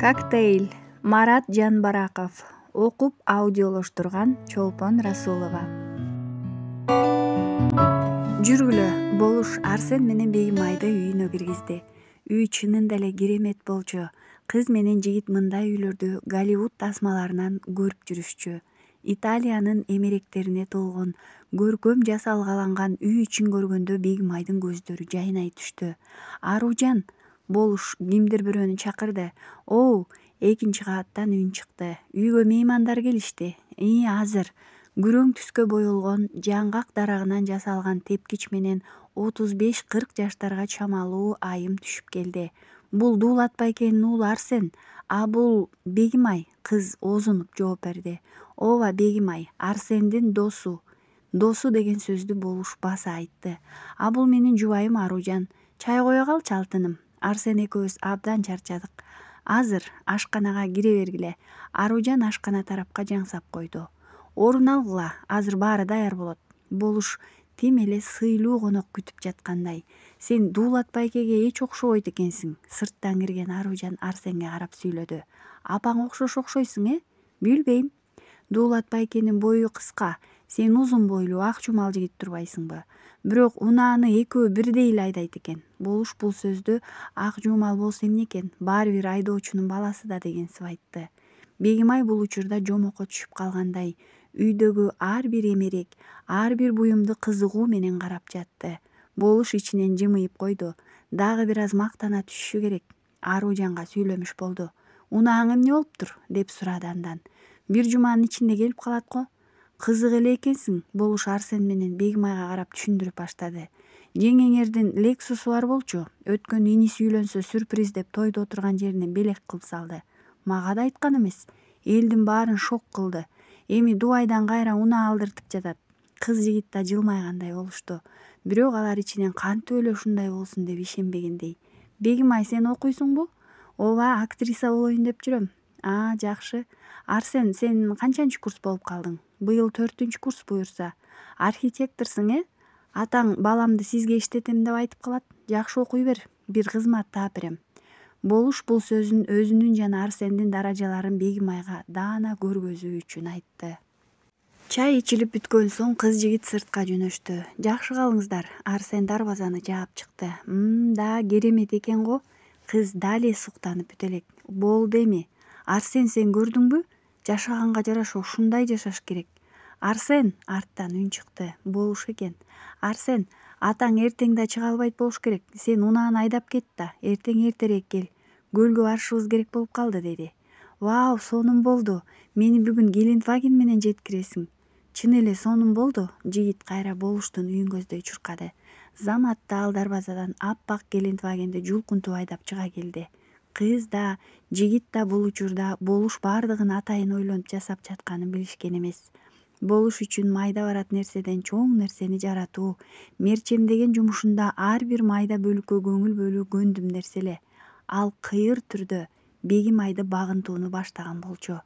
Коктейль. Марат Жанбараков. Окуп аудиолоштурган Чолпон Расулова. Жүргүлө. Болуш Арсен менен Бегимайды үйүнө киргизди. Үй чынында эле керемет болчу. Кыз менен жигит мындай үйлөрдү Голливуд тасмаларынан көрүп жүрүшчү. Италиянын эмеректерине толгон, көркөм жасалгаланган үй ичин көргөндө Бегимайдын көздөрү жайнай түштү. Аружан, Болуш кимдир бирөөнү чакырды. Оу, экинчи кабаттан үн чыкты. Үйгө меймандар келишти. Азыр. Күрөң түскө боелгон, жаңгак дарагынан жасалган тепкич менен 35-40 жаштарга чамалуу айым түшүп келди. Бул Дуулат байкенин уулу Арсен. А бул Бегимай, кыз оозунуп жооп берди. Ооба, Бегимай, Арсендин досу. Досу деген сөздү Болуш баса айтты. А бул менин жубайым Аружан. Чай кое калчы алтыным. Арсен экөөбүз абдан чарчадык. Азыр ашканага кире бергиле. Аружан ашкана тарапка жаңсап койду. Орун алгыла, азыр баары даяр болот. Болуш тим эле сыйлуу конок күтүп жаткандай. Сен Дуулат байкеге эч окшобойт экенсиң. Сырттан кирген Аружан Арсенге карап сүйлөдү. Апаң окшойсуң, Билбейм. Дуулат байкенин бою кыска, сен узун бойлуу ак жумал жигит турбайсыңбы? Бирок унааны экөө бирдей эле айдайт экен. Болуш бул сөздү ак жумал болсо эмне экен, баары бир айдоочунун баласы да дегенсип айтты. Бегимай бул учурда жомокко түшүп калгандай, үйдөгү ар бир эмерек, ар бир буюмду кызыгуу менен карап жатты. Болуш ичинен жымыйып койду. Дагы бир аз мактана түшүшү керек. Аружанга сүйлөмүш болду. Унааң эмне болуптур? Деп сурады андан. Бир жуманын ичинде келип калат го. Кызык эле экенсиң. Болуш Арсен менен Бегимайга карап түшүндүрүп баштады. Жеңеңердин Лексусу бар болчу. Өткөн иниси үйлөнсө сюрприз деп тойдо отурган жеринен белек кылып салды. Мага да айткан эмес. Элдин баарын шок кылды. Эми Дубайдан кайра унаа алдыртып жатат. Кыз жигит да жылмайгандай болушту. Бирок алар ичинен кантип эле ушундай болсун деп ишенбегендей. Бегимай, сен окуйсуңбу? Ооба, актриса болоюн деп жүрөм. Жакшы. Арсен, сен канчанчы курс болуп калдың? Быйыл 4-курс буюрса. Архитекторсуң, Атаң баламды сизге иштетем деп айтып калат. Жакшы окуй бер, бир кызмат таап берем. Болуш бул сөзүн өзүнүн жана Арсендин даражаларын Бегимайга даана көргөзүү үчүн айтты. Чай ичилип бүткөн соң кыз жигит сыртка жөнөштү. Жакшы калыңыздар. Арсен дарбазаны жаап чыкты. Да керемет экен го. Кыз дали суктанып бүт элек. Болду эми. Арсен, сен көрдүңбү? Жашаганга жараша ушундай жашаш керек. Арсен, арттан үн чыкты. Болуш экен. Арсен, атаң эртең да чыга албайт болуш керек. Сен унааны айдап кет да, эртең эртерээк кел. Көлгө барышыбыз керек болуп калды, деди. Вау, сонун болду. Мени бүгүн Гелендваген менен жеткиресиң. Чын эле сонун болду. Жигит кайра Болуштун үйүн көздөй чуркады. Заматта ал дарбазадан аппак Гелендвагенди жулкунтуп айдап чыга келди. Кыз да, жигит да бул учурда Болуш бардыгын атайын ойлонуп жасап жатканын билишкен эмес. Болуш үчүн майда барат нерседен чоң нерсени жаратуу, мерчемдеген жумушунда ар бир майда бөлүккө көңүл бөлүү көндүм нерсе эле. Ал кыйыр түрдө Бегимайды багынтууну баштаган болчу.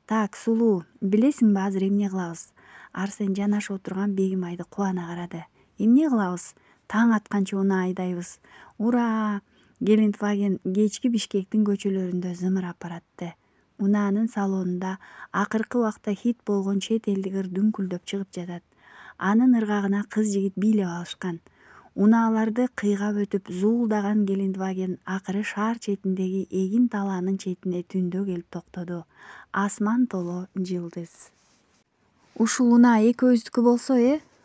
Так, сулуу, билесиңби азыр эмне кылабыз? Арсен жанашып отурган Бегимайды кубана карады. Эмне кылабыз? Таң атканча унаа айдайбыз. Ура! Гелендваген кечки Бишкектин көчөлөрүндө зымырап баратты. Унаанын салонунда акыркы убакта хит болгон чет элдик ыр дүңкүлдөп чыгып жатат. Анын ыргагына кыз жигит бийлеп алышкан. Унааларды кыйгап өтүп зуулдаган Гелендваген акыры шаар четиндеги эгин талаанын четине түндө келип токтоду. Асман толо жылдыз. Ушул унаа экөөбүздүкү болсо,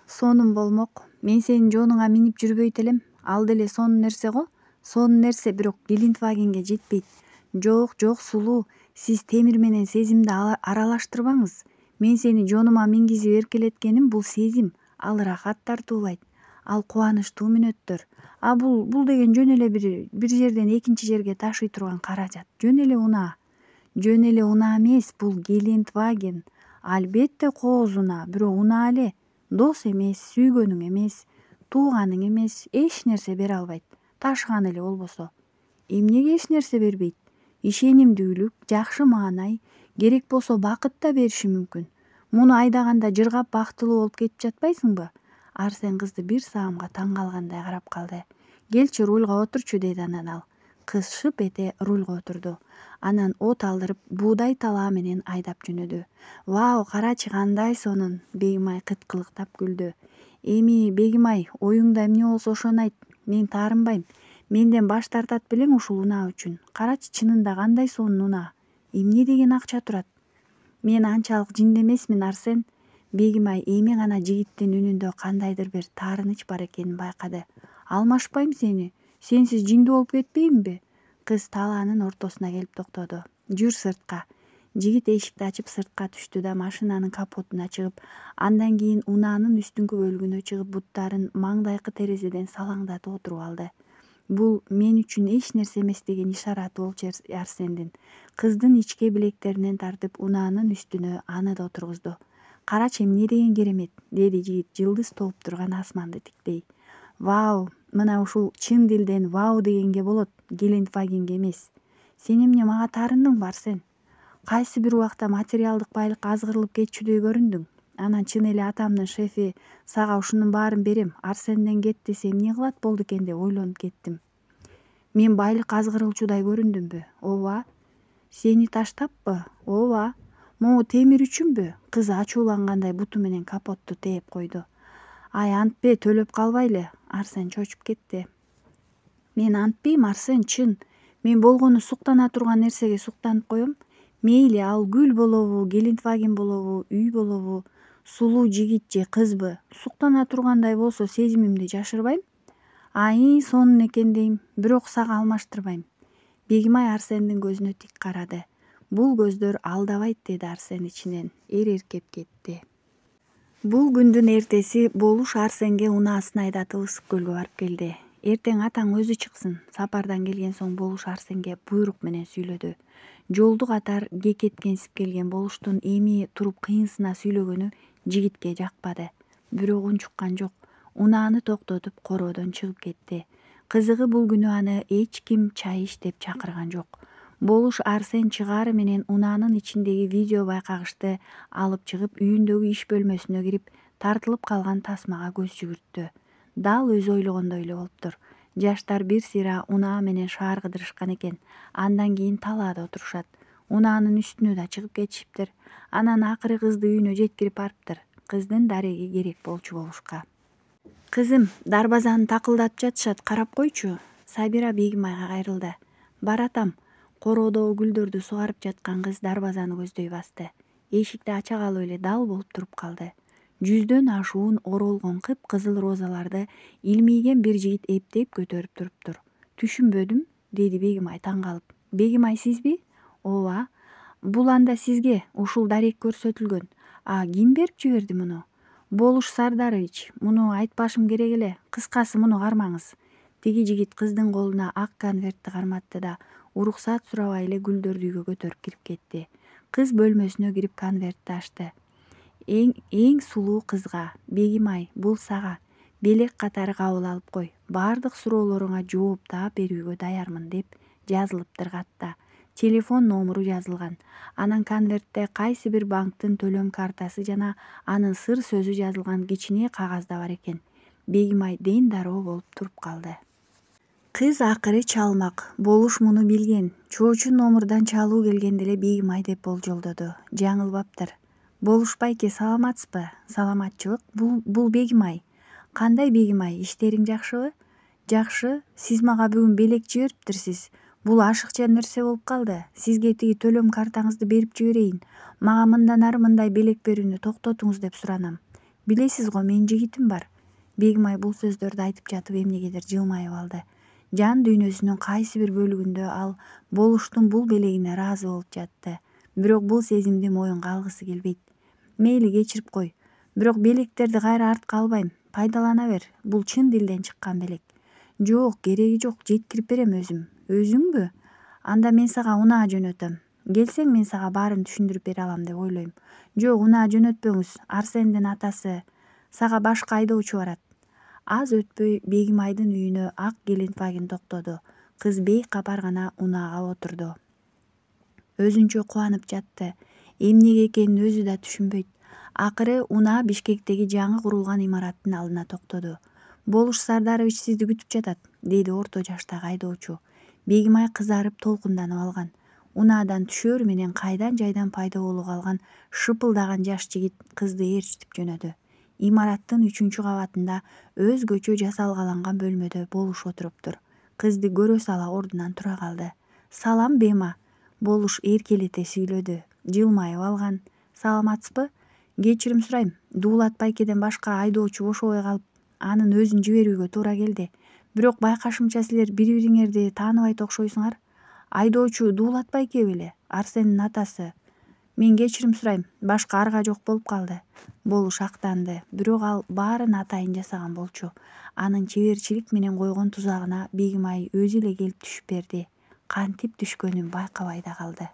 сонун болмок. Мен сенин жонуңа минип жүрбөйт элем. Ал деле сонун нерсе го. Сонун нерсе, бирок Гелендвагенге жетпейт. Жок, сулуу. Сиз темир менен сезимди аралаштырбаңыз. Мен сени жонума мингизип эркелеткеним бул сезим. Ал ырахат тартуулайт. Ал кубанычтуу мүнөттөр. Бул деген жөн эле бир жерден экинчи жерге ташый турган каражат. Жөн эле унаа. Жөн эле унаа эмес, бул Гелендваген. Албетте кооз унаа, бирок унаа эле. Дос эмес, сүйгөнүң эмес, тууганың эмес, эч нерсе бере албайт. Ташыган эле болбосо. Эмнеге эч нерсе бербейт? Ишенимдүүлүк, жакшы маанай, керек болсо бакыт да бериши мүмкүн. Муну айдаганда жыргап бактылуу болуп кетип жатпайсыңбы? Арсен кызды бир саамга таң калгандай карап калды. Келчи, рульга отурчу, деди анан ал. Кыз шып эте рульга отурду. Анан от алдырып буудай талаа менен айдап жөнөдү. Вау, карачы кандай сонун, Бегимай кыткылыктап күлдү. Эми Бегимай, оюңда эмне болсо ошону айт, мен таарынбайм. Менден баш тартат белең ушул унаа үчүн. Карачы, чынында кандай сонун унаа. Эмне деген акча турат? Мен анчалык жинде эмесмин, Арсен. Бегимай эми гана жигиттин үнүндө кандайдыр бир таарыныч бар экенин байкады. Алмашпайм сени. Сенсиз жиндүү болуп кетпейминби? Кыз талаанын ортосуна келип токтоду. Жүр сыртка. Жигит эшикти ачып сыртка түштү да машинанын капотуна чыгып, андан кийин унаанын үстүңкү бөлүгүнө чыгып буттарын маңдайкы терезеден салаңдатып отуруп алды. Бул мен үчүн эч нерсе эмес деген ишараты болчу Арсендин. Кыздын ичке билектеринен тартып унаанын үстүнө аны да отургузду. Карачы, эмне деген керемет, деди жигит жылдыз толуп турган асманды тиктей. Вау, мына ушул чын дилден вау дегенге болот, Гелендвагенге эмес. Сен эмне мага таарындыңбы, Арсен? Кайсы бир убакта материалдык байлыкка азгырылып кетчүдөй көрүндүң. Анан чын эле атамдын шефи сага ушунун баарын берем, Арсенден кет десе эмне кылат болду экен деп ойлонуп кеттим. Мен байлыкка азгырылчудай көрүндүмбү? Ооба. Сени таштаппы? Ооба. Могу темир үчүнбү? Кыз ачуулангандай буту менен капотту тээп койду. Ай, антпе, төлөп калбайлы. Арсен чочуп кетти. Мен антпейм, Арсен, чын. Мен болгону суктана турган нерсеге суктанып коем. Мейли, ал гүл болобу, Гелендваген болобу, үй болобу, сулуу жигит же кызбы, суктана тургандай болсо сезимимди жашырбайм. Сонун экен дейм, бирок сага алмаштырбайм. Бегимай Арсендин көзүнө тик карады. Бул көздөр алдабайт, деди Арсен ичинен. Эркеп кетти. Бул күндүн эртеси Болуш Арсенге унаасын айдатып ысык көлгө барып келди. Эртең атаң өзү чыксын. Сапардан келген соң Болуш Арсенге буйрук менен сүйлөдү. Жолду катар кекеткенсип келген Болуштун эми туруп кыйынсына сүйлөгөнү жигитке жакпады. Бирок унчуккан жок. Унааны токтотуп короодон чыгып кетти. Кызыгы бул күнү аны эч ким чай ич деп чакырган жок. Болуш Арсен чыгаары менен унаанын ичиндеги видео байкагычты алып чыгып, үйүндөгү иш бөлмөсүнө кирип, тартылып калган тасмага көз жүгүрттү. Дал өзү ойлогондой эле болуптур. Жаштар бир сыйра унаа менен шаар кыдырышкан экен. Андан кийин талаада отурушат. Унаанын үстүнө да чыгып кетишиптир. Анан акыры кызды үйүнө жеткирип барыптыр. Кыздын дареги керек болчу Болушка. Кызым, дарбазаны такылдатып жатышат, карап койчу. Сабира Бегимайга кайрылды. Баратам. Короодогу гүлдөрдү сугарып жаткан кыз дарбазаны көздөй басты. Эшикти ача калып эле дал болуп туруп калды. Жүздөн ашуун оролгон кыпкызыл розаларды илмейген бир жигит эптеп көтөрүп туруптур. Түшүнбөдүм, деди Бегимай таң калып. Бегимай, сизби? Ооба. Бул анда сизге ушул дарек көрсөтүлгөн. Ким берип жиберди муну? Болуш Сардарович, муну айтпашым керек эле. Кыскасы муну кармаңыз. Тиги жигит кыздын колуна ак конвертти карматты да уруксат сурабай эле гүлдөрдү үйгө көтөрүп кирип кетти. Кыз бөлмөсүнө кирип конвертти ачты. Эң сулуу кызга, Бегимай, бул сага. Белек катары кабыл алып кой. Бардык суроолоруңа жооп таап берүүгө даярмын деп жазылыптыр катта. Телефон номуру жазылган. Анан конвертте кайсы бир банктын төлөм картасы жана анын сыр сөзү жазылган кичине кагаз да бар экен. Бегимай ден дароо болуп туруп калды. Кыз акыры чалмак. Болуш муну билген. Чоочун номурдан чалуу келгенде эле Бегимай деп болжолдоду. Жаңылбаптыр. Болуш байке, саламатсызбы? Саламатчылык. Бул Бегимай. Кандай Бегимай, иштериң жакшыбы? Жакшы. Сиз мага бүгүн белек жибериптирсиз. Бул ашыкча нерсе болуп калды. Сизге тиги төлөм картаңызды берип жиберейин. Мага мындан ары мындай белек берүүнү токтотуңуз деп суранам. Билесиз го, менин жигитим бар. Бегимай бул сөздөрдү айтып жатып эмнегедир жылмайып алды. Жан дүйнөсүнүн кайсы бир бөлүгүндө ал Болуштун бул белегине ыраазы болуп жатты. Бирок бул сезимди моюнга алгысы келбейт. Мейли, кечирип кой. Бирок белектерди кайра артка албайм. Пайдалана бер. Бул чын дилден чыккан белек. Жок, кереги жок, жеткирип берем өзүм. Өзүңбү? Анда мен сага унаа жөнөтөм. Келсең мен сага баарын түшүндүрүп бере алам деп ойлойм. Жок, унаа жөнөтпөңүз. Арсендин атасы. Сага башка айдоочу барат. Аз өтпөй Бегимайдын үйүнө ак Гелендваген токтоду. Кыз бейкапар гана унаага отурду. Өзүнчө кубанып жатты. Эмнеге экенин өзү да түшүнбөйт. Акыры унаа Бишкектеги жаңы курулган имараттын алдына токтоду. Болуш Сардарович сизди күтүп жатат, деди орто жаштагы айдоочу. Бегимай кызарып толкунданып алган. Унаадан түшөр менен кайдан жайдан пайда болуп калган шыпылдаган жаш жигит кызды ээрчитип жөнөдү. Имараттын 3 кабатында өзгөчө жасалгаланган бөлмөдө Болуш отуруптур. Кызды көрө сала ордунан тура калды. «Салам, Бема!» Болуш эркелете сүйлөдү. Жылмайып алган. «Саламатсызбы? Кечирим сурайм. Дуулат байкеден башка айдоочу бошобой калып, анын өзүн жиберүүгө туура келди. Бирок байкашымча силер бири-бириңерди тааныбайт окшойсуңар. Айдоочу Дуулат байке беле? Арсендин атасы. Мен кечирим сурайм, башка арга жок болуп калды». Болуш актанды. Бирок ал баарын атайын жасаган болчу. Анын чеберчилик менен койгон тузагына Бегимай өзү эле келип түшүп берди. Кантип түшкөнүн байкабай да калды.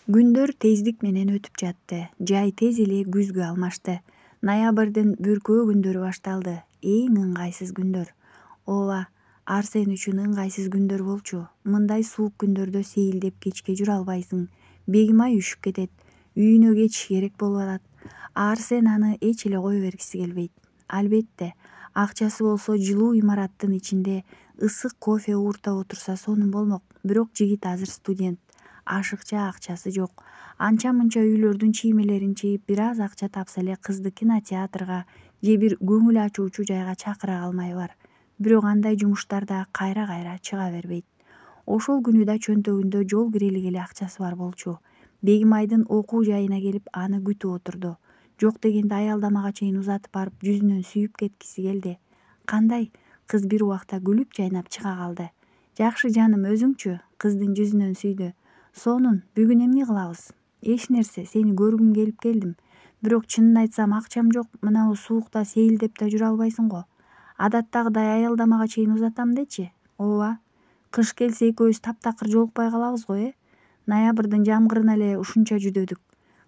Күндөр тездик менен өтүп жатты. Жай тез эле күзгө алмашты. Ноябрдын бүркөө күндөрү башталды. Эң ыңгайсыз күндөр. Ооба, Арсен үчүн ыңгайсыз күндөр болчу. Мындай суук күндөрдө сейилдеп кечке жүрө албайсың. Бегимай үшүп кетет. Үйүнө кетиш керек болуп атат. Арсен аны эч эле кое бергиси келбейт. Албетте, акчасы болсо жылуу имараттын ичинде ысык кофе ууртап отурса сонун болмок. Бирок жигит азыр студент. Ашыкча акчасы жок. Анча-мынча үйлөрдүн чиймелерин чийип бир аз акча тапса эле кызды кинотеатрга же бир көңүл ачуучу жайга чакыра калмай бар. Бирок андай жумуштар да кайра-кайра чыга бербейт. Ошол күнү да чөнтөгүндө жол кирелик эле акчасы бар болчу. Бегимайдын окуу жайына келип аны күтүп отурду. Жок дегенде аялдамага чейин узатып барып жүзүнөн сүйүп кеткиси келди. «Кандай?» Кыз бир убакта күлүп жайнап чыга калды. «Жакшы жаным, өзүңчү?» Кыздын жүзүнөн сүйдү. «Сонун, бүгүн эмне кылабыз?» «Эч нерсе, сени көргүм келип келдим. Бирок чынын айтсам акчам жок, мынабу суукта сейилдеп да жүрө албайсың го. Адаттагыдай аялдамага чейин узатам дечи?» «Ооба. Кыш келсе экөөбүз таптакыр жолукпай калабыз го, Ноябрдын жамгырына эле ушунча жүдөдүк.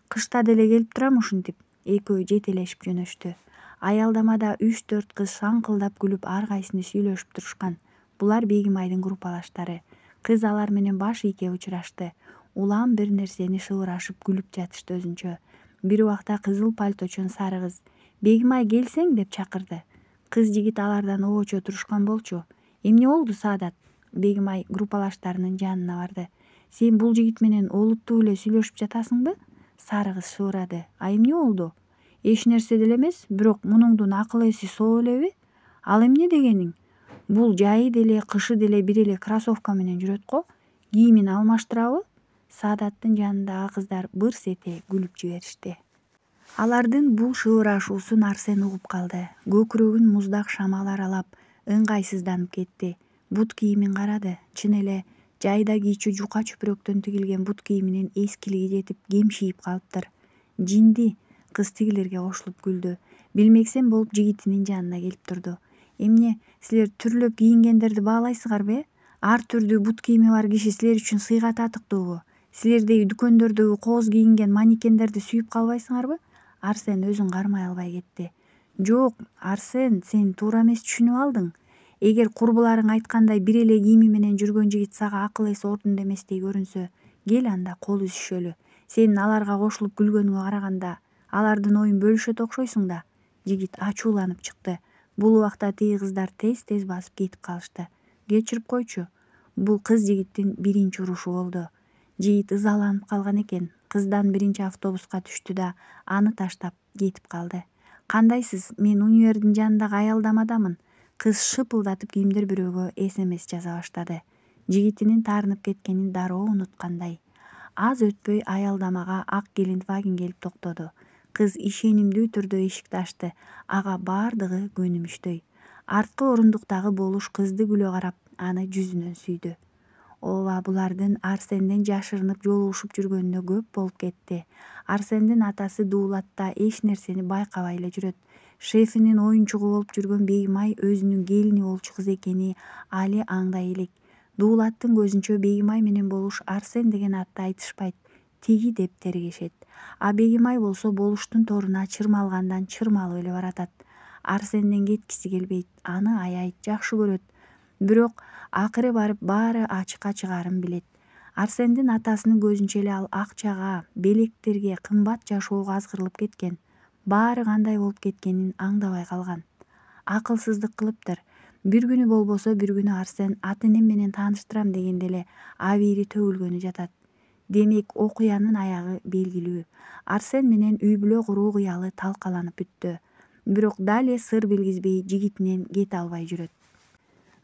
Кышта деле келип турам ушинтип». Экөө жетелешип жөнөштү. Аялдамада 3-4 кыз шаңкылдап күлүп ар кайсыны сүйлөшүп турушкан. Булар Бегимайдын группалаштары. Кыз алар менен баш ийке учурашты. Улам бир нерсени шыбырашып күлүп жатышты өзүнчө. Бир убакта кызыл пальточон сары кыз «Бегимай, келсең» деп чакырды. Кыз жигит алардан обочо турушкан болчу. «Эмне болду, Саадат?» Бегимай группалаштарынын жанына барды. «Сен бул жигит менен олуттуу эле сүйлөшүп жатасыңбы?» Сары кыз шыбырады. «А эмне болду?» «Эч нерсе деле эмес, бирок мунуңдун акыл эси соо элеби?» «Ал эмне дегениң?» «Бул жайы деле, кышы деле бир эле кроссовка менен жүрөт го. Кийимин алмаштырабы?» Саадаттын жанындагы кыздар бырс эте күлүп жиберишти. Алардын бул шыбырашуусун Арсен угуп калды. Көкүрөгүн муздак шамал аралап, ыңгайсызданып кетти. Бут кийимин карады. Чын эле жайда кийчү жука чүпүрөктөн тигилген бут кийиминин эскилиги жетип гемшийип калыптыр. «Жинди!» Кыз тигилерге кошулуп күлдү. Билмексем болуп жигитинин жанына келип турду. «Эмне, силер түрлөп кийингендерди баалайсыңарбы? Ар түрдүү бут кийими бар киши силер үчүн сыйга татыктуубу? Силердеги дүкөндөрдөгү кооз кийинген манекендерди сүйүп калбайсыңарбы?» Арсен өзүн кармай албай кетти. «Жок, Арсен, сен туура эмес түшүнүп алдың. Эгер курбуларың айткандай бир эле кийими менен жүргөн жигит сага акыл эси ордунда эместей көрүнсө, кел анда кол үзүшөлү. Сенин аларга кошулуп күлгөнүңө караганда алардын оюн бөлүшөт окшойсуң да». Жигит ачууланып чыкты. Бул убакта тиги кыздар тез-тез басып кетип калышты. «Кечирип койчу». Бул кыз жигиттин биринчи урушу болду. Жигит ызаланып калган экен. Кыздан биринчи автобуска түштү да аны таштап кетип калды. «Кандайсыз? Мен универдин жанындагы аялдамадамын». Кыз шыпылдатып кимдир бирөөгө СМС жаза баштады. Жигитинин таарынып кеткенин дароо унуткандай. Аз өтпөй аялдамага ак Гелендваген келип токтоду. Кыз ишенимдүү түрдө эшикти ачты. Ага баардыгы көнүмүштөй. Арткы орундуктагы Болуш кызды күлө карап, аны жүзүнөн сүйдү. Ооба, булардын Арсенден жашырынып жолугушуп жүргөнүнө көп болуп кетти. Арсендин атасы Дуулатта эч нерсени байкабай эле жүрөт. Шефинин оюнчугу болуп жүргөн Бегимай өзүнүн келини болчу кыз экени али аңдай элек. Дуулаттын көзүнчө Бегимай менен Болуш Арсен деген атты айтышпайт, тиги деп тергешет. А Бегимай болсо Болуштун торуна чырмалгандан чырмалып эле баратат. Арсенден кеткиси келбейт, аны аябайт, жакшы көрөт. Бирок акыры барып баары ачыкка чыгарын билет. Арсендин атасынын көзүнчө эле ал акчага, белектерге, кымбат жашоого азгырылып кеткен. Баары кандай болуп кеткенин аңдабай калган. Акылсыздык кылыптыр. Бир күнү болбосо бир күнү Арсен ата энем менен тааныштырам дегенде эле абийири төгүлгөнү жатат. Демек окуянын аягы белгилүү. Арсен менен үй бүлө куруу кыялы талкаланып бүттү. Бирок дале сыр билгизбей жигитинен кете албай жүрөт.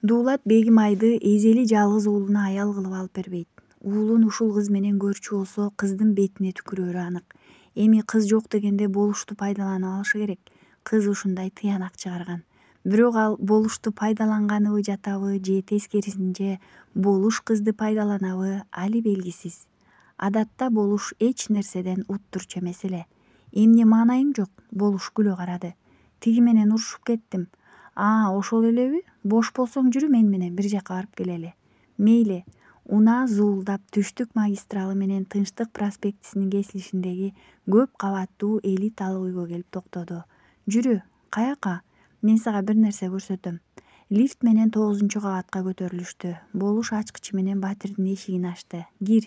Дуулат Бегимайды эзели жалгыз уулуна аял кылып алып бербейт. Уулун ушул кыз менен көрчү болсо кыздын бетине түкүрөрү анык. Эми кыз жок дегенде болушту пайдаланып алышы керек. Кыз ушундай тыянак чыгарган. Бирок ал болушту пайдаланганыбы жатабы же тескерисинче болуш кызды пайдаланабы али белгисиз. Адатта болуш эч нерседен уттурчу эмес эле. Эмне маанайың жок? Болуш күлө карады. Тиги менен урушуп кеттим. Ошол элеби? Бош болсоң жүрү мен менен бир жака барып келели. Мейли. Унаа зуулдап Түштүк магистралы менен Тынчтык проспектисинин кесилишиндеги көп кабаттуу элиталык үйгө келип токтоду. Жүрү, каяка? Мен сага бир нерсе көрсөтөм. Лифт менен 9-кабатка көтөрүлүштү. Болуш ачкычы менен Батирдин эшигин ачты. Кир.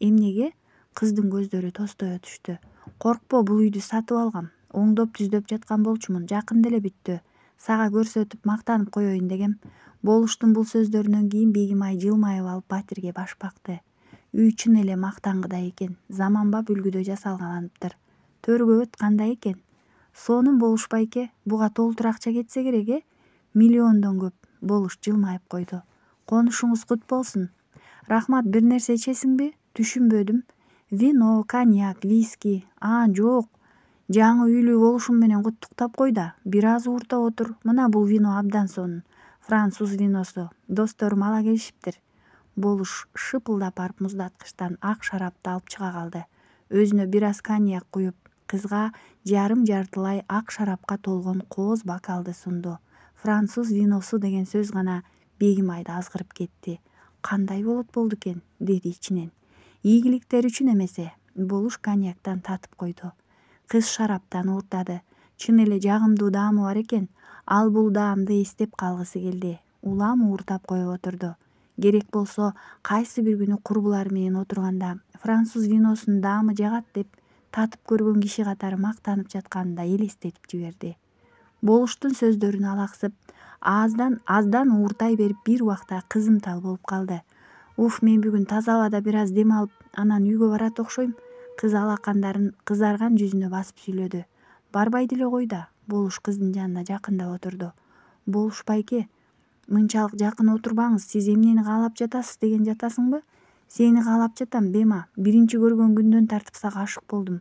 Эмнеге? Кыздын көздөрү тостое түштү. Коркпо, бул үйдү сатып алгам. Оңдоп түздөп жаткан болчумун. Жакында эле бүттү. Сага көрсөтүп мактанып коеюн дегем. Болуштун бул сөздөрүнөн кийин Бегимай жылмайып алып Батирге баш бакты. Үй чын эле мактангыдай экен. Заманбап үлгүдө жасалганыптыр. Төргөбөт кандай экен? Сонун Болуш байке, буга толтур акча кетсе керек, Миллиондон көп. Болуш жылмайып койду. Конушуңуз кут болсун. Рахмат, бир нерсе ичесиңби? Түшүнбөдүм. Вино, коньяк, виски. Жок. Жаңы үйлүү болушум менен куттуктап кой да. Бир аз ууртап отур. Мына бул вино абдан сонун. Француз виносу. Досторум ала келишиптир. Болуш шыпылдап барып муздаткычтан ак шарапты алып чыга калды. Өзүнө бир аз коньяк куюп, кызга жарым-жартылай ак шарапка толгон кооз бокалды сунду. Француз виносу деген сөз гана Бегимайды азгырып кетти. Кандай болот болду экен, деди ичинен. Ийгиликтер үчүн эмесе. Болуш коньяктан татып койду. Кыз шараптан ууртады. Чын эле жагымдуу даамы бар экен. Ал бул даамды эстеп калгысы келди. Улам ууртап коюп отурду. Керек болсо кайсы бир күнү курбулары менен отурганда француз виносунун даамы жагат деп татып көргөн киши катары мактанып жатканын да элестетип жиберди. Болуштун сөздөрүн алаксып, аздан ууртай берип бир убакта кызымтал болуп калды. Мен бүгүн таза абада бир аз дем алып, анан үйгө барат окшойм. Кыз алакандарын кызарган жүзүнө басып сүйлөдү. Барбай деле кой да. Болуш кыздын жанына жакындап отурду. Болуш байке, мынчалык жакын отурбаңыз, сиз эмнени каалап жатасыз деген жатасыңбы? Сени каалап жатам, Бема. Биринчи көргөн күндөн тартып сага ашык болдум.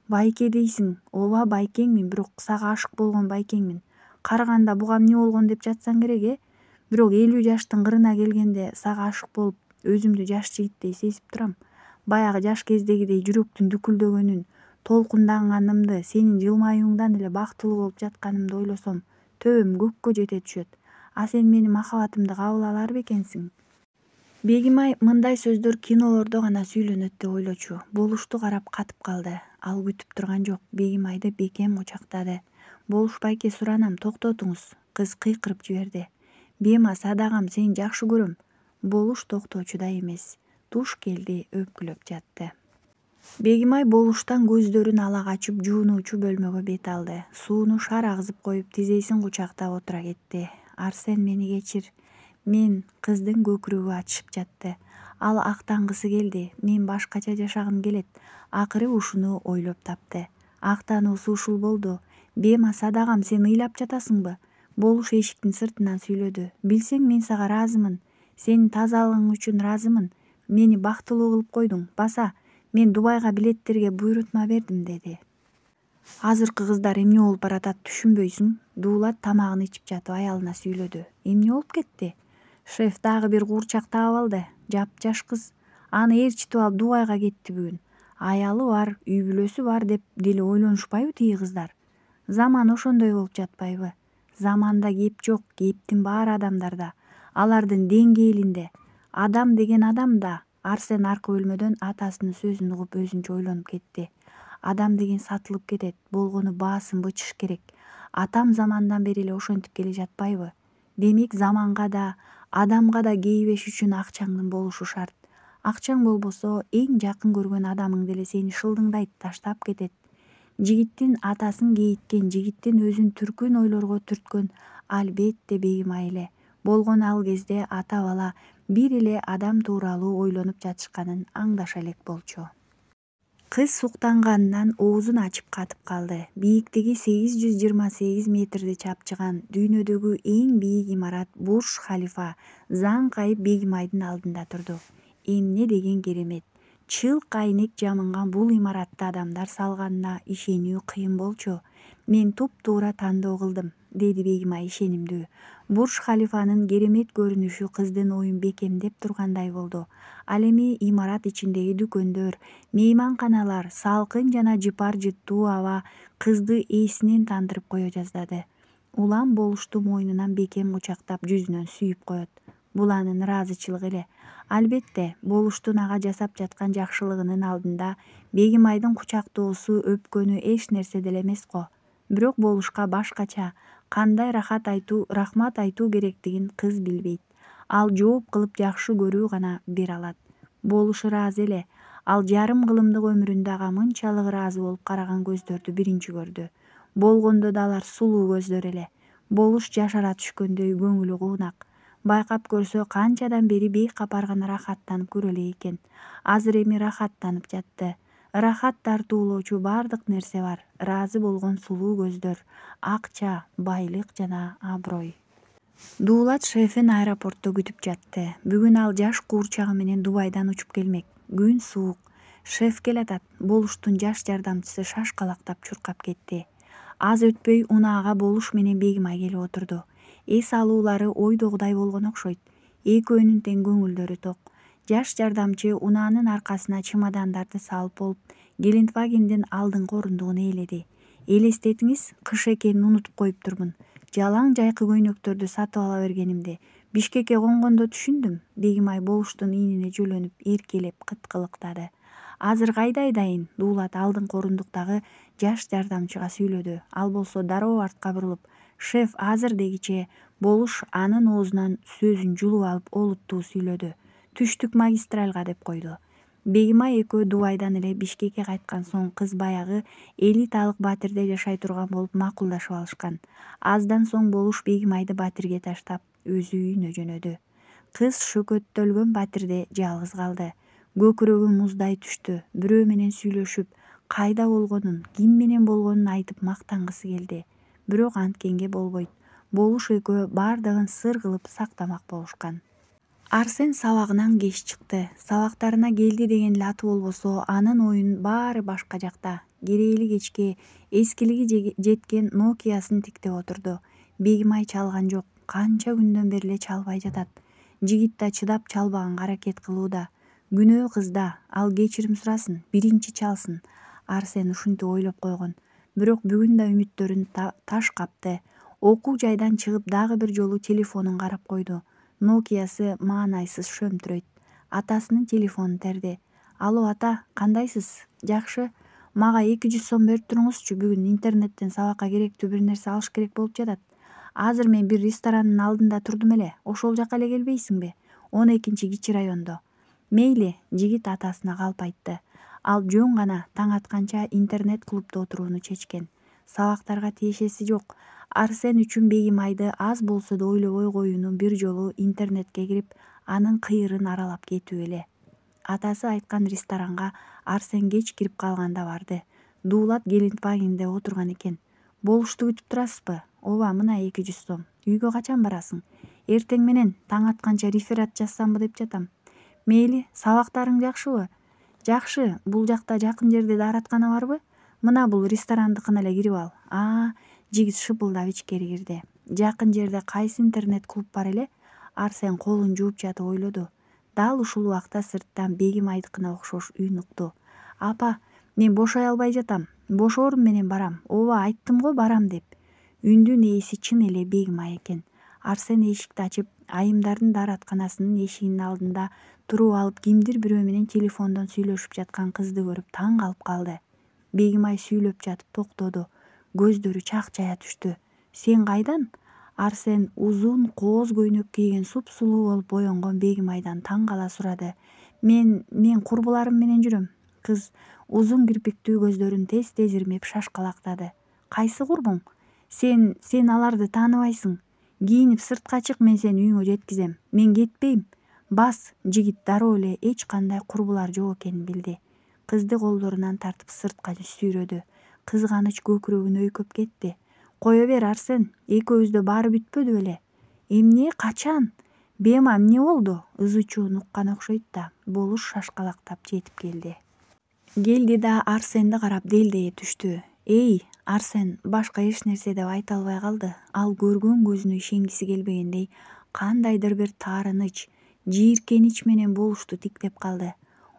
Байке дейсиң, ооба байкеңмин, бирок сага ашык болгон байкеңмин. Карыганда буга эмне болгон деп жатсаң керек, Бирок 50 жаштын кырына келгенде сага ашык болуп, өзүмдү жаш жигиттей сезип турам. Баягы жаш кездегидей жүрөктүн дүкүлдөгөнүн, толкунданганымды, сенин жылмаюуңдан эле бактылуу болуп жатканымды ойлосом, төбөм көккө жете түшөт. Сен менин махабатымды кабыл алар бекенсиң? Бегимай мындай сөздөр кинолордо гана сүйлөнөт деп ойлочу. Болушту карап катып калды. Ал күтүп турган жок. Бегимайды бекем кучактады. Болуш байке, суранам, токтотуңуз. Кыз кыйкырып жиберди. Бема, садагам, сени жакшы көрөм. Болуш токтоочу да эмес. Туш келди, өпкүлөп жатты. Бегимай Болуштан көздөрүн ала качып жуунуучу бөлмөгө бет алды. Сууну шар агызып коюп, тизесин кучактап отура кетти. Арсен, мени кечир. Мен кыздын көкүрөгү ачышып жатты. Ал актангысы келди. Мен башкача жашагым келет. Акыры ушуну ойлоп тапты. Актануусу ушул болду. Бема, садагам, сен ыйлап жатасыңбы? Болуш эшиктин сыртынан сүйлөдү. Билсең, мен сага ыраазымын. Сенин тазалыгың үчүн ыраазымын. Мени бактылуу кылып койдуң. Баса, мен Дубайга билеттерге буйрутма бердим, деди. Азыркы кыздар эмне болуп баратат, түшүнбөйсүң? Дуулат тамагын ичип жатып аялына сүйлөдү. Эмне болуп кетти? Шеф дагы бир куурчак таап алды. Жапжаш кыз. Аны ээрчитип алып Дубайга кетти бүгүн. Аялы бар, үй бүлөсү бар деп деле ойлонушпайбы тиги кыздар? Заман ошондой болуп жатпайбы? Заманда кеп жок, кептин баары адамдарда. Алардын деңгээлинде. Адам деген адам да. Арсен аркы бөлмөдөн атасынын сөзүн угуп өзүнчө ойлонуп кетти. Адам деген сатылып кетет, болгону баасын бычыш керек. Атам замандан бери эле ошентип келе жатпайбы? Демек заманга да, адамга да кейбеш үчүн акчаңдын болушу шарт. Акчаң болбосо эң жакын көргөн адамың деле сени шылдыңдайт, таштап кетет. Жигиттин атасын кейиткен, жигиттин өзүн түркүн ойлорго түрткөн албетте Бегимай эле. болгон ал кезде ата бала бир эле адам тууралуу ойлонуп жатышканын аңдаша элек болчу. Кыз суктанганынан оозун ачып катып калды. Бийиктиги 828 метрди чапчыган дүйнөдөгү эң бийик имарат Бурж Халифа заңкайып Бегимайдын алдында турду. Эмне деген керемет. Чылк айнек жамынган бул имаратты адамдар салганына ишенүү кыйын болчу. Мен туп-туура тандоо кылдым, деди Бегимай ишенимдүү. Бурж Халифанын керемет көрүнүшү кыздын оюн бекемдеп тургандай болду. Ал эми имарат ичиндеги дүкөндөр, мейманканалар, салкын жана жыпар жыттуу аба кызды эсинен тандырып кое жаздады. Улам болушту мойнунан бекем кучактап жүзүнөн сүйүп коет. Бул анын ыраазычылыгы эле. Албетте, болуштун ага жасап жаткан жакшылыгынын алдында Бегимайдын кучактоосу, өпкөнү эч нерсе деле эмес го. Бирок болушка башкача, кандай рахмат айтуу керектигин кыз билбейт. Ал жооп кылып жакшы көрүү гана бере алат. Болуш ыраазы эле. Ал жарым кылымдык өмүрүндө ага мынчалык ыраазы болуп караган көздөрдү биринчи көрдү. Болгондо да алар сулуу көздөр эле. Болуш жашара түшкөндөй көңүлү куунак. Байкап көрсө канчадан бери бейкапар гана рахаттанып көрө элек экен. Азыр эми рахаттанып жатты. Рахат тартуулоочу бардык нерсе бар. Ыраазы болгон сулуу көздөр, акча, байлык жана аброй. Дуулат шефин аэропортто күтүп жатты. Бүгүн ал жаш куурчагы менен Дубайдан учуп келмек. Күн суук. Шеф келатат. Болуштун жаш жардамчысы шашкалактап чуркап кетти. Аз өтпөй унаага Болуш менен Бегимай келип отурду. Эс алуулары ойдогудай болгон окшойт. Экөөнүн тең көңүлдөрү ток. Жаш жардамчы унаанын аркасына чемодандарды салып болуп, Гелендвагендин алдыңкы орундугун ээледи. Элестетиңиз, кыш экенин унутуп коюптурмун. Жалаң жайкы көйнөктөрдү сатып ала бергенимди Бишкекке конгондо түшүндүм. Бегимай Болуштун ийнине жөлөнүп, эркелеп кыткылыктады. Азыр кайда айдайын? Дуулат алдыңкы орундуктагы жаш жардамчыга сүйлөдү. Ал болсо дароо артка бурулуп, шеф азыр дегиче Болуш анын оозунан сөзүн жулуп алып олуттуу сүйлөдү. Түштүк магистральга деп койду. Бегимай экөө Дубайдан эле Бишкекке кайткан соң кыз баягы элиталык Батирде жашай турган болуп макулдашып алышкан. Аздан соң Болуш Бегимайды Батирге таштап, өзү үйүнө жөнөдү. Кыз шөкөттөлгөн Батирде жалгыз калды. Көкүрөгү муздай түштү. Бирөө менен сүйлөшүп, кайда болгонун, ким менен болгонун айтып мактангысы келди. Бирок анткенге болбойт. Болуш экөө бардыгын сыр кылып сактамак болушкан. Арсен сабагынан кеч чыкты. Сабактарына келди деген эле аты болбосо, анын оюн баары башка жакта. Керейли кечке эскилиги жеткен Нокиясын тиктеп отурду. Бегимай чалган жок. Канча күндөн бери эле чалбай жатат. Жигит да чыдап чалбаганга аракет кылууда. Күнөө кызда. Ал кечирим сурасын, биринчи чалсын. Арсен ушинтип ойлоп койгон. Бирок бүгүн да үмүттөрүн таш капты. Окуу жайдан чыгып дагы бир жолу телефонун карап койду. Нокиясы маанайсыз шөмтүрөйт. Атасынын телефонун терди. Алло ата, кандайсыз? Жакшы. Мага 200 сом берип туруңузчу, бүгүн интернеттен сабакка керектүү бир нерсе алыш керек болуп жатат. Азыр мен бир ресторанын алдында турдум эле. Ошол жака эле келбейсиңби? 12-кичи райондо. Мейли, жигит атасына калп айтты. Ал жөн гана таң атканча интернет клубда отурууну чечкен. Сабактарга тиешеси жок. Арсен үчүн Бегимайды аз болсо да ойлобой коюуну бир жолу интернетке кирип, анын кыйырын аралап кетүү эле. Атасы айткан ресторанга Арсен кеч кирип калганда барды. Дуулат Гелендвагенде отурган экен. Болушту күтүп турасызбы? Ооба, мына 200 сом. Үйгө качан барасың? Эртең менен таң атканча реферат жазсамбы деп жатам. Мейли, сабактарың жакшыбы? Жакшы, бул жакта жакын жерде даараткана барбы? Мына бул ресторандыкына эле кирип ал. Жигит шыпылдап ичкери кирди. Жакын жерде кайсы интернет клуб бар эле? Арсен колун жууп жатып ойлоду. Дал ушул убакта сырттан Бегимайдыкына окшош үн укту. Апа, мен бошой албай жатам. Бошоорум менен барам. Ооба, айттым го барам деп. Үндүн ээси чын эле Бегимай экен. Арсен эшикти ачып, айымдардын дааратканасынын эшигинин алдында туруп алып кимдир бирөө менен телефондон сүйлөшүп жаткан кызды көрүп таң калып калды. Бегимай сүйлөп жатып токтоду. Көздөрү чакчая түштү. Сен кайдан? Арсен узун кооз көйнөк кийген сулуу болуп боенгон Бегимайдан таң кала сурады. Мен курбуларым менен жүрөм. Кыз узун кирпиктүү көздөрүн тез-тез ирмеп шашкалактады. Кайсы курбуң? Сен аларды тааныбайсың. Кийинип сыртка чык, мен сени үйүңө жеткизем. Мен кетпейм. Бас. Жигит дароо эле эч кандай курбулар жок экенин билди. Кызды колдорунан тартып сыртка сүйрөдү. Кызганыч көкүрөгүн өйкөп кетти. Кое бер, Арсен, экөөбүздө баары бүтпөдү беле? Эмне, качан? Бема, эмне болду? Ызы чуун уккан окшойт да, болуш шашкалактап жетип келди. Келди да Арсенди карап делдее түштү. Эй, Арсен башка эч нерсе деп айта албай калды. Ал көргөн көзүнө ишенгиси келбегендей кандайдыр бир таарыныч, жийиркенич менен болушту тиктеп калды.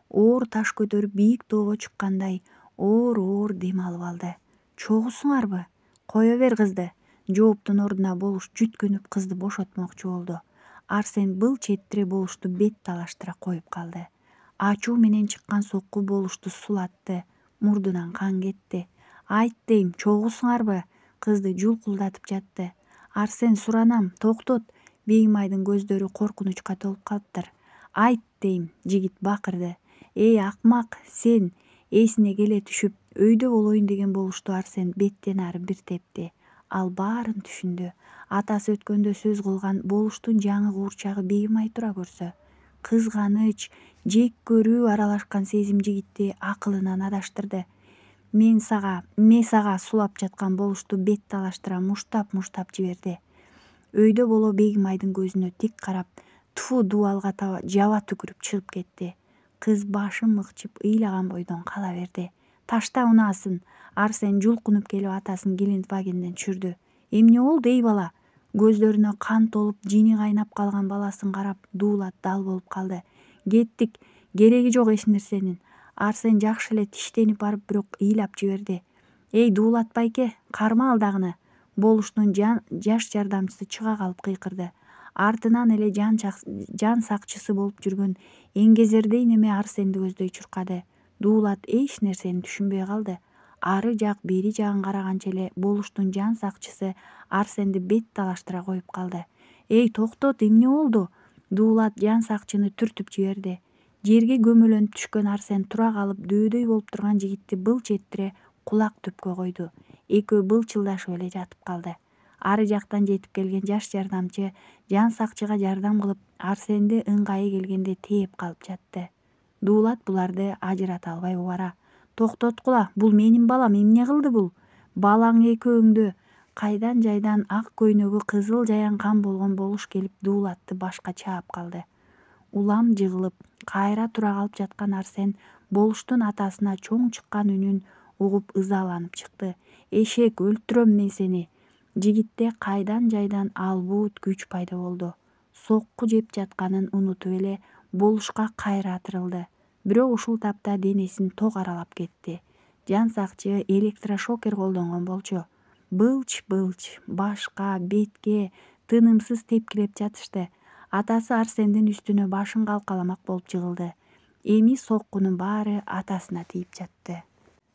Оор таш көтөрүп бийик тоого чыккандай оор дем алып алды. Чогусуңарбы? Кое бер кызды. Жооптун ордуна болуш жүткүнүп кызды бошотмокчу болду. Арсен былч эттире болушту бет талаштыра коюп калды. Ачуу менен чыккан сокку болушту сулатты. Мурдунан кан кетти. Айт дейм, чогусуңарбы? Кызды жулкулдатып жатты. Арсен, суранам, токтот. Бейимайдын көздөрү коркунучка толуп калыптыр. Айт дейм, жигит бакырды. Эй, акмак, сен. Эсине келе түшүп, өйдө болоюн деген болушту. Арсен беттен ары бир тепти. Ал баарын түшүндү. Атасы өткөндө сөз кылган болуштун жаңы куурчагы Бейимай тура көрсө. Кызганыч, жек көрүү аралашкан сезим жигитти акылынан адаштырды. Мен сага сулап жаткан болушту бет талаштыра муштап жиберди. Өйдө боло Бейимайдын көзүнө тик карап, тфу, дубалга жаба түкүрүп чыгып кетти. Кыз башын мыкчып ыйлаган бойдон кала берди. Ташта унаасын. Арсен жулкунуп келип атасын Гелендвагенден түшүрдү. Эмне болду, эй бала? Көздөрүнө кан толуп, жини кайнап калган баласын карап Дуулат дал болуп калды. Кеттик, кереги жок эч нерсенин. Арсен жакшы эле тиштенип барып бирок ыйлап жиберди. Эй, Дуулат байке, карма ал дагыны. Болуштун жаш жардамчысы чыга калып кыйкырды. Артынан эле жан сакчысы болуп жүргөн эңгезердей неме Арсенди көздөй чуркады. Дуулат эч нерсени түшүнбөй калды. Ары жак бери жагын караганча эле болуштун жан сакчысы Арсенди бет талаштыра коюп калды. Эй, токтот, эмне болду? Дуулат жан сакчыны түртүп жиберди. Жерге көмөлөнүп түшкөн Арсен тура калып, дөөдөй болуп турган жигитти былч эттире кулак төпкө койду. Экөө былчылдашып эле жатып калды. Ары жактан жетип келген жаш жардамчы жан сакчыга жардам кылып, Арсенди ыңгайы келгенде тээп калып жатты. Дуулат буларды ажырата албай убара. Токтоткула, бул менин балам, эмне кылды бул? Балаң экөөңдө. Кайдан жайдан ак көйнөгү кызыл жаян кан болгон болуш келип Дуулатты башка чаап калды. Улам жыгылып, кайра тура калып жаткан Арсен болуштун атасына чоң чыккан үнүн угуп ызаланып чыкты. Эшек, өлтүрөм мен сени. Жигитте кайдан жайдан албут күч пайда болду. Сокку жеп жатканын унутуп эле болушка кайра атырылды. Бирок ушул тапта денесин ток аралап кетти. Жан сакчы электрошокер колдонгон болчу. Былч, башка, бетке тынымсыз тепкилеп жатышты. Атасы Арсендин үстүнө башын калкаламак болуп жыгылды. Эми соккунун баары атасына тийип жатты.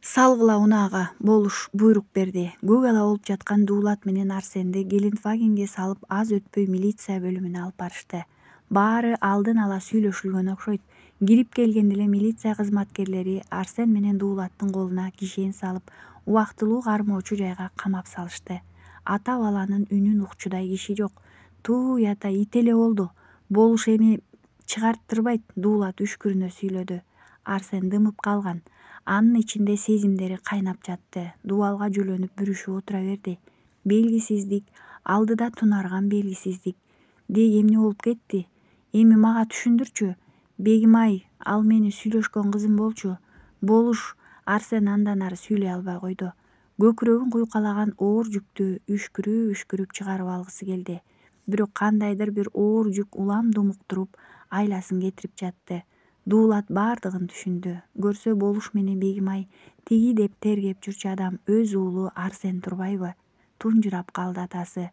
Салгыла унаага, болуш буйрук берди. Көк ала болуп жаткан Дуулат менен Арсенди Гелендвагенге салып аз өтпөй милиция бөлүмүнө алып барышты. Баары алдын ала сүйлөшүлгөн окшойт. Кирип келгенде эле милиция кызматкерлери Арсен менен Дуулаттын колуна кишен салып, убактылуу кармоочу жайга камап салышты. Ата баланын үнүн укчудай киши жок. Туята ит эле болду. Болуш эми чыгарттырбайт, Дуулат үшкүрүнө сүйлөдү. Арсен дымып калган. Анын ичинде сезимдери кайнап жатты. Дубалга жөлөнүп бүрүшүп отура берди. Белгисиздик, алдыда тунарган белгисиздик. Дей, эмне болуп кетти? Эми мага түшүндүрчү. Бегимай, ал мени сүйлөшкөн кызым болчу. Болуш. Арсен андан ары сүйлөй албай койду. Көкүрөгүн куйкалаган оор жүктү үшкүрүп чыгарып алгысы келди. Бирок кандайдыр бир оор жүк улам думуктуруп, айласын кетирип жатты. Дуулат баардыгын түшүндү. Көрсө болуш менен Бегимай тиги деп тергеп жүрчү адам өз уулу Арсен турбайбы? Тунжурап калды атасы.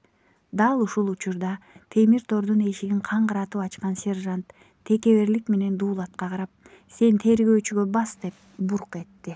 Дал ушул учурда темир тордун эшигин каңгыратып ачкан сержант текеберлик менен Дуулатка карап, сен тергөөчүгө бас деп бурк этти.